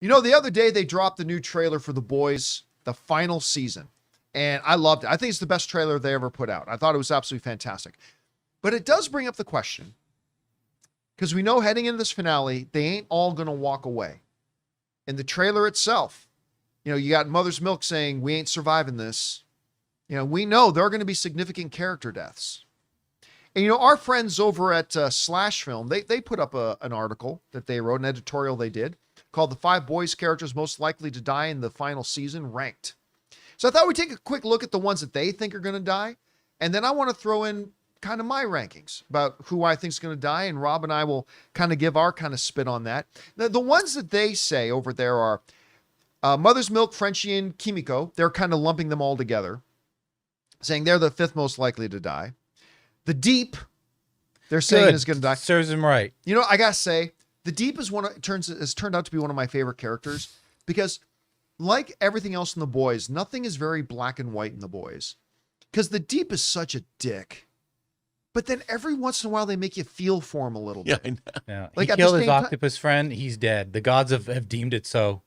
You know, the other day they dropped the new trailer for The Boys, the final season, and I loved it. I think it's the best trailer they ever put out. I thought it was absolutely fantastic. But it does bring up the question, because we know heading into this finale, they ain't all going to walk away. In the trailer itself, you know, you got Mother's Milk saying, we ain't surviving this. You know, we know there are going to be significant character deaths. And, you know, our friends over at Slash Film, they put up an article that they wrote, an editorial they did, called The 5 Boys Characters Most Likely to Die in the Final Season, Ranked. So I thought we'd take a quick look at the ones that they think are going to die. And then I want to throw in kind of my rankings about who I think is going to die. And Rob and I will kind of give our kind of spin on that. The ones that they say over there are Mother's Milk, Frenchie, and Kimiko. They're kind of lumping them all together, saying they're the 5th most likely to die. The Deep, they're saying is going to die. Serves him right. You know, I got to say, The Deep is has turned out to be one of my favorite characters because, like everything else in The Boys, nothing is very black and white in The Boys. Because The Deep is such a dick. But then every once in a while, they make you feel for him a little bit. Yeah, I know. Yeah. Like, He at the killed his same octopus friend. He's dead. The gods have deemed it so.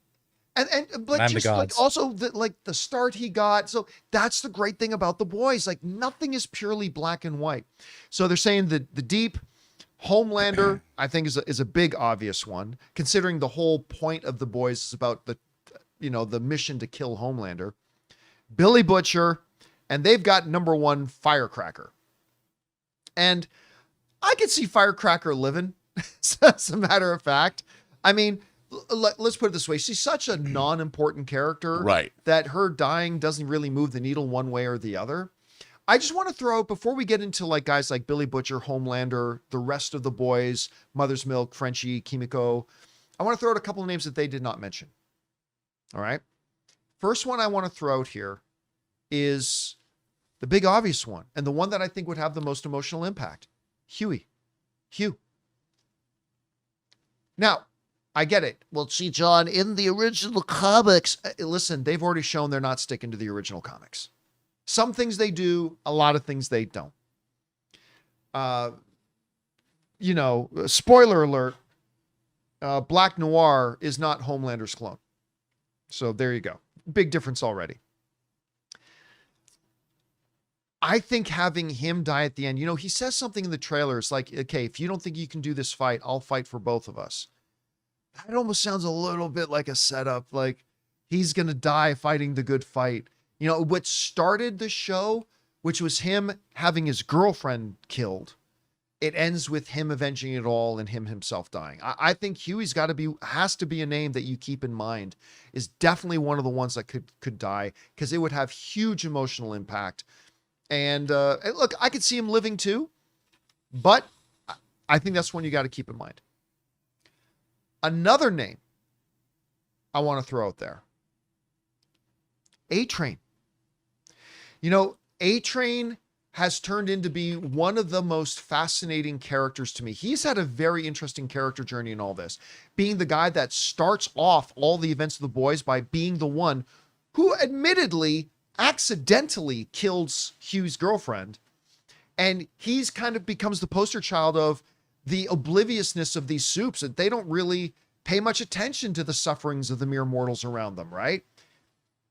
But I'm the just like gods. also the start he got. So that's the great thing about The Boys. Like nothing is purely black and white. So they're saying that The Deep, Homelander, I think is a big obvious one, considering the whole point of The Boys is about the mission to kill Homelander. Billy Butcher, and they've got number 1 Firecracker. And I could see Firecracker living, as a matter of fact. I mean, let's put it this way. She's such a non-important character Right. that her dying doesn't really move the needle one way or the other. I just want to throw out, before we get into like guys like Billy Butcher, Homelander, the rest of the boys, Mother's Milk, Frenchie, Kimiko, I want to throw out a couple of names that they did not mention. All right. First one I want to throw out here is the big obvious one, and the one that I think would have the most emotional impact. Hugh. Now, I get it. Well, see, John, in the original comics, listen, they've already shown they're not sticking to the original comics. Some things they do, a lot of things they don't. Spoiler alert, Black Noir is not Homelander's clone. So there you go. Big difference already. I think having him die at the end, he says something in the trailer. It's like, okay, if you don't think you can do this fight, I'll fight for both of us. That almost sounds a little bit like a setup. Like he's going to die fighting the good fight. What started the show, which was him having his girlfriend killed. It ends with him avenging it all and him himself dying. I think Huey's has to be a name that you keep in mind, is definitely one of the ones that could die, because it would have huge emotional impact. And look, I could see him living too, but I think that's one you got to keep in mind. Another name I want to throw out there. A-Train. A-Train has turned into be one of the most fascinating characters to me. He's had a very interesting character journey in all this, being the guy that starts off all the events of the boys by being the one who admittedly accidentally kills Hugh's girlfriend. And he's kind of becomes the poster child of the obliviousness of these soups, that they don't really pay much attention to the sufferings of the mere mortals around them, right?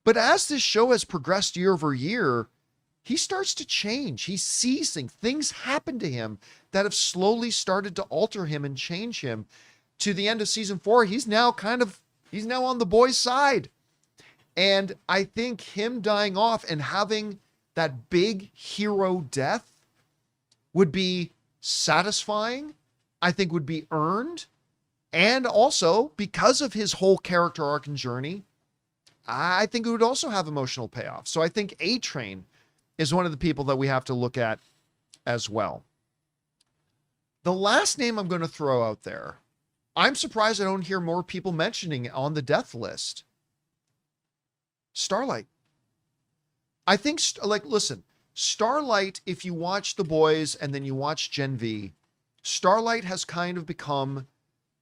But as this show has progressed year over year, he starts to change. He's sees things happen to him that have slowly started to alter him and change him. To the end of season 4, he's now on the boys' side. And I think him dying off and having that big hero death would be satisfying, I think would be earned. And also, because of his whole character arc and journey, I think it would also have emotional payoff. So I think A-Train is one of the people that we have to look at as well. The last name I'm going to throw out there, I'm surprised I don't hear more people mentioning on the death list. Starlight. I think, listen, Starlight, if you watch The Boys and then you watch Gen V, Starlight has kind of become,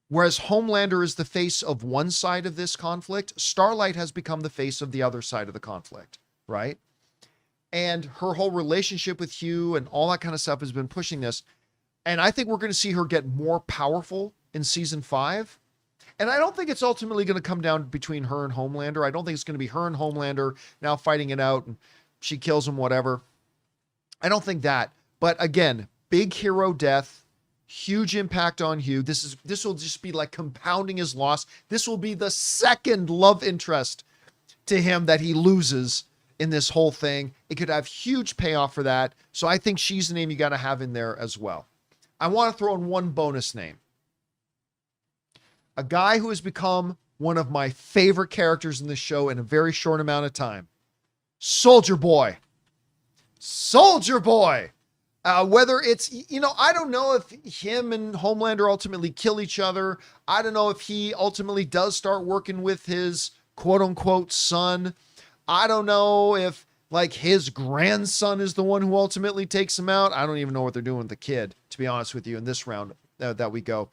whereas Homelander is the face of one side of this conflict, Starlight has become the face of the other side of the conflict, right? And her whole relationship with Hugh and all that kind of stuff has been pushing this. And I think we're going to see her get more powerful in season 5. And I don't think it's ultimately going to come down between her and Homelander. I don't think it's going to be her and Homelander now fighting it out and she kills him, whatever. I don't think that. But again, big hero death, huge impact on Hugh. This will just be like compounding his loss. This will be the second love interest to him that he loses in this whole thing. It could have huge payoff for that. So I think she's the name you got to have in there as well. I want to throw in one bonus name. A guy who has become one of my favorite characters in this show in a very short amount of time. Soldier Boy. Soldier Boy. Whether it's, I don't know if him and Homelander ultimately kill each other. I don't know if he ultimately does start working with his quote unquote son. I don't know if like his grandson is the one who ultimately takes him out. I don't even know what they're doing with the kid, to be honest with you, in this round that we go.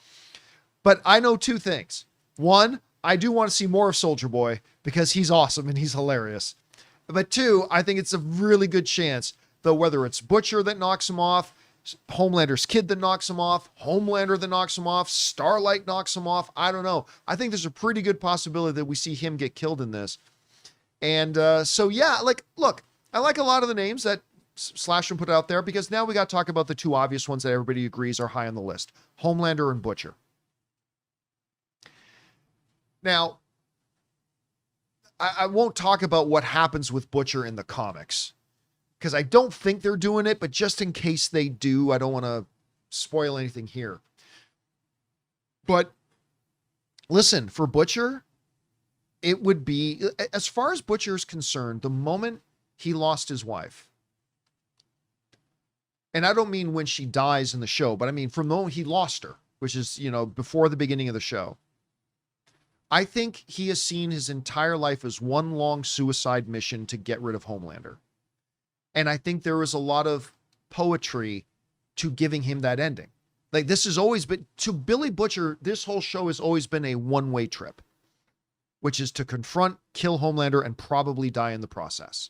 But I know two things. One, I do want to see more of Soldier Boy because he's awesome and he's hilarious. But two, I think it's a really good chance, though, whether it's Butcher that knocks him off, Homelander's kid that knocks him off, Homelander that knocks him off, Starlight knocks him off. I don't know. I think there's a pretty good possibility that we see him get killed in this. And so, yeah, like, look, I like a lot of the names that Slasham put out there because now we got to talk about the two obvious ones that everybody agrees are high on the list. Homelander and Butcher. Now, I won't talk about what happens with Butcher in the comics because I don't think they're doing it, but just in case they do, I don't want to spoil anything here. But listen, for Butcher, it would be, as far as Butcher is concerned, the moment he lost his wife, and I don't mean when she dies in the show, but I mean from the moment he lost her, which is, before the beginning of the show, I think he has seen his entire life as one long suicide mission to get rid of Homelander. And I think there is a lot of poetry to giving him that ending. Like this has always been, to Billy Butcher, this whole show has always been a one-way trip, which is to confront, kill Homelander, and probably die in the process.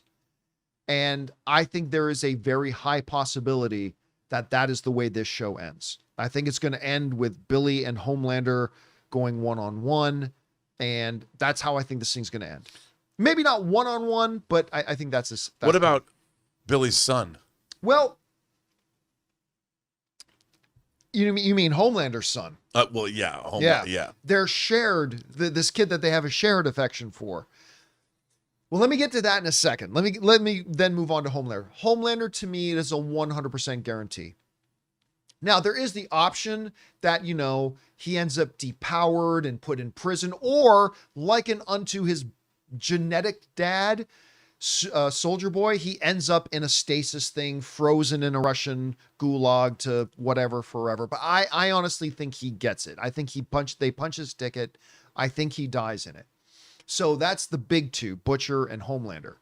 And I think there is a very high possibility that that is the way this show ends. I think it's going to end with Billy and Homelander going one-on-one. And that's how I think this thing's going to end. Maybe not one-on-one, but I think that's this. What about Billy's son? Well, you mean Homelander's son? Well, yeah, Homelander, yeah. They're shared. This kid that they have a shared affection for. Well, let me get to that in a second. Let me then move on to Homelander. Homelander to me is a 100% guarantee. Now, there is the option that, he ends up depowered and put in prison, or likened unto his genetic dad, Soldier Boy, he ends up in a stasis thing, frozen in a Russian gulag to whatever forever. But I honestly think he gets it. I think they punch his ticket. I think he dies in it. So that's the big two, Butcher and Homelander.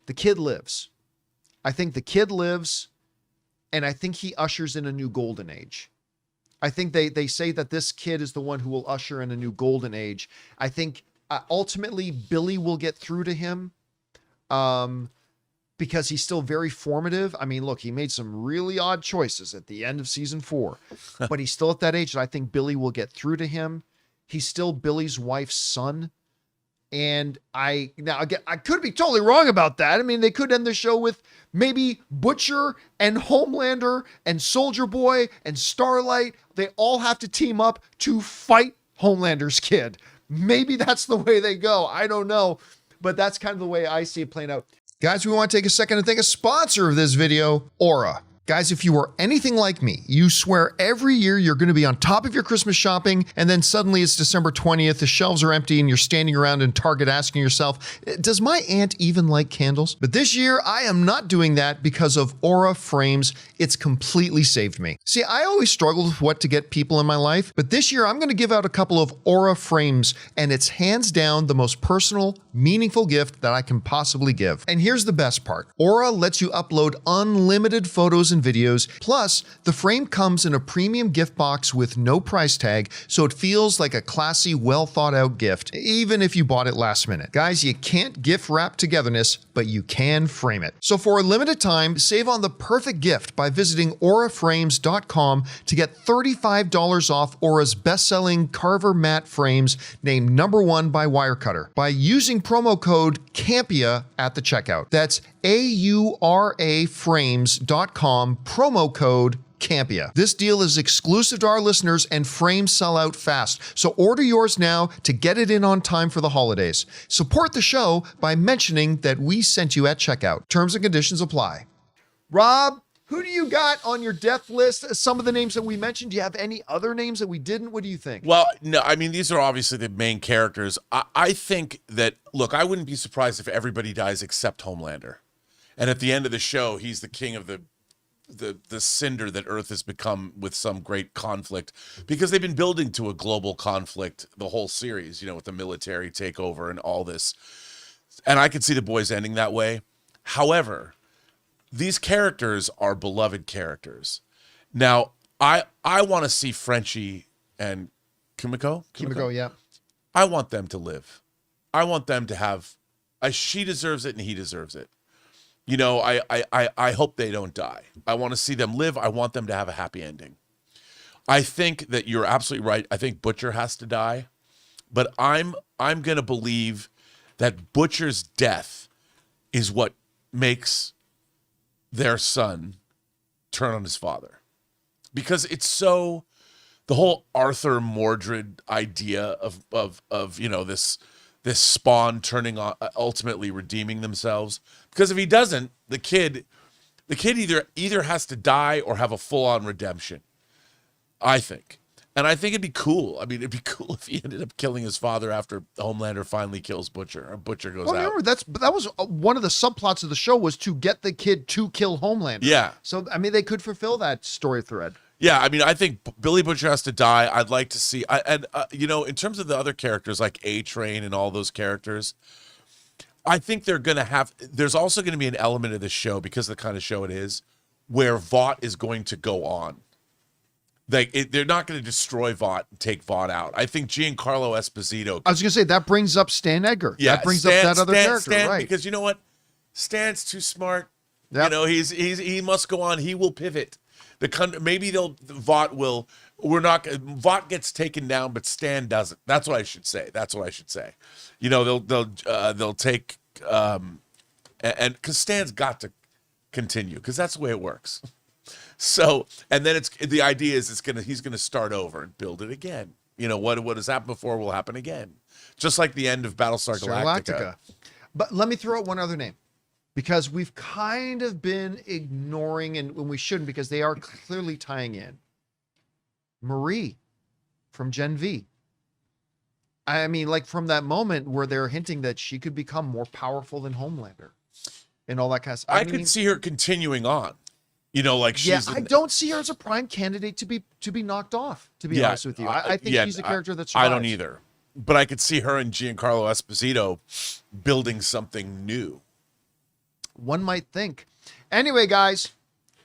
The kid lives. I think the kid lives. And I think he ushers in a new golden age. I think they say that this kid is the one who will usher in a new golden age. I think ultimately Billy will get through to him because he's still very formative. I mean, look, he made some really odd choices at the end of season 4, but he's still at that age. And I think Billy will get through to him. He's still Billy's wife's son. And I could be totally wrong about that. I mean, they could end the show with maybe Butcher and Homelander and Soldier Boy and Starlight. They all have to team up to fight Homelander's kid. Maybe that's the way they go. I don't know. But that's kind of the way I see it playing out. Guys, we want to take a second to thank a sponsor of this video, Aura. Guys, if you are anything like me, you swear every year you're going to be on top of your Christmas shopping, and then suddenly it's December 20th, the shelves are empty, and you're standing around in Target asking yourself, does my aunt even like candles? But this year, I am not doing that because of Aura Frames. It's completely saved me. See, I always struggled with what to get people in my life, but this year I'm going to give out a couple of Aura Frames, and it's hands down the most personal, meaningful gift that I can possibly give. And here's the best part. Aura lets you upload unlimited photos and and videos. Plus, the frame comes in a premium gift box with no price tag, so it feels like a classy, well thought out gift, even if you bought it last minute. Guys, you can't gift wrap togetherness, but you can frame it. So for a limited time, save on the perfect gift by visiting auraframes.com to get $35 off Aura's best-selling Carver matte frames named #1 by Wirecutter by using promo code CAMPEA at the checkout. That's auraframes.com, promo code Campea. This deal is exclusive to our listeners and frames sell out fast. So order yours now to get it in on time for the holidays. Support the show by mentioning that we sent you at checkout. Terms and conditions apply. Rob, who do you got on your death list? Some of the names that we mentioned. Do you have any other names that we didn't? What do you think? Well, no, I mean, these are obviously the main characters. I think that, look, I wouldn't be surprised if everybody dies except Homelander. And at the end of the show, he's the king of the cinder that Earth has become with some great conflict, because they've been building to a global conflict the whole series, with the military takeover and all this. And I could see the boys ending that way. However, these characters are beloved characters. Now, I want to see Frenchie and Kimiko. Kimiko, yeah. I want them to live. I want them to have, she deserves it and he deserves it. I hope they don't die. I want to see them live. I want them to have a happy ending. I think that you're absolutely right. I think Butcher has to die, but I'm going to believe that Butcher's death is what makes their son turn on his father, because it's so, the whole Arthur Mordred idea of this spawn turning on, ultimately redeeming themselves. Because if he doesn't, the kid either has to die or have a full-on redemption, I think. And I think it'd be cool. I mean, it'd be cool if he ended up killing his father after Homelander finally kills Butcher, or Butcher goes out. Remember, that was one of the subplots of the show, was to get the kid to kill Homelander. Yeah. So, I mean, they could fulfill that story thread. Yeah, I mean, I think Billy Butcher has to die. I'd like to see, in terms of the other characters like A-Train and all those characters, I think there's also going to be an element of this show, because of the kind of show it is, where Vought is going to go on. They're not going to destroy Vought and take Vought out. I think Giancarlo Esposito. I was going to say, that brings up Stan Edgar. Yeah, that brings up that other character, Stan, right? Because you know what? Stan's too smart. Yep. He must go on. He will pivot. Vought gets taken down, but Stan doesn't. That's what I should say. They'll take and because Stan's got to continue, because that's the way it works. So, and then the idea is he's gonna start over and build it again. What has happened before will happen again, just like the end of Battlestar Galactica. But let me throw out one other name, because we've kind of been ignoring, and when we shouldn't, because they are clearly tying in. Marie from Gen V. I mean, like, from that moment where they're hinting that she could become more powerful than Homelander and all that kind of stuff. I could see her continuing on. She's. I don't see her as a prime candidate to be knocked off, to be honest with you. I think she's a character that survives. I don't either. But I could see her and Giancarlo Esposito building something new. One might think. Anyway, guys,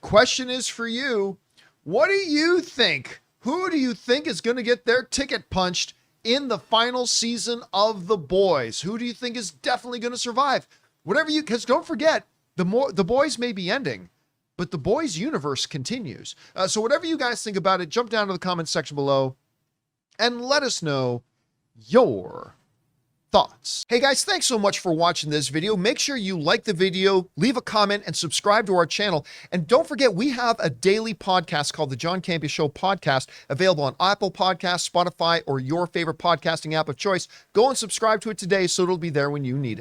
question is for you. What do you think? Who do you think is going to get their ticket punched in the final season of The Boys? Who do you think is definitely going to survive? Because don't forget, the Boys may be ending, but The Boys universe continues. So whatever you guys think about it, jump down to the comments section below and let us know your thoughts. Hey guys, thanks so much for watching this video. Make sure you like the video, leave a comment, and subscribe to our channel. And don't forget, we have a daily podcast called the John Campea Show podcast, available on Apple Podcasts, Spotify, or your favorite podcasting app of choice. Go and subscribe to it today so it'll be there when you need it.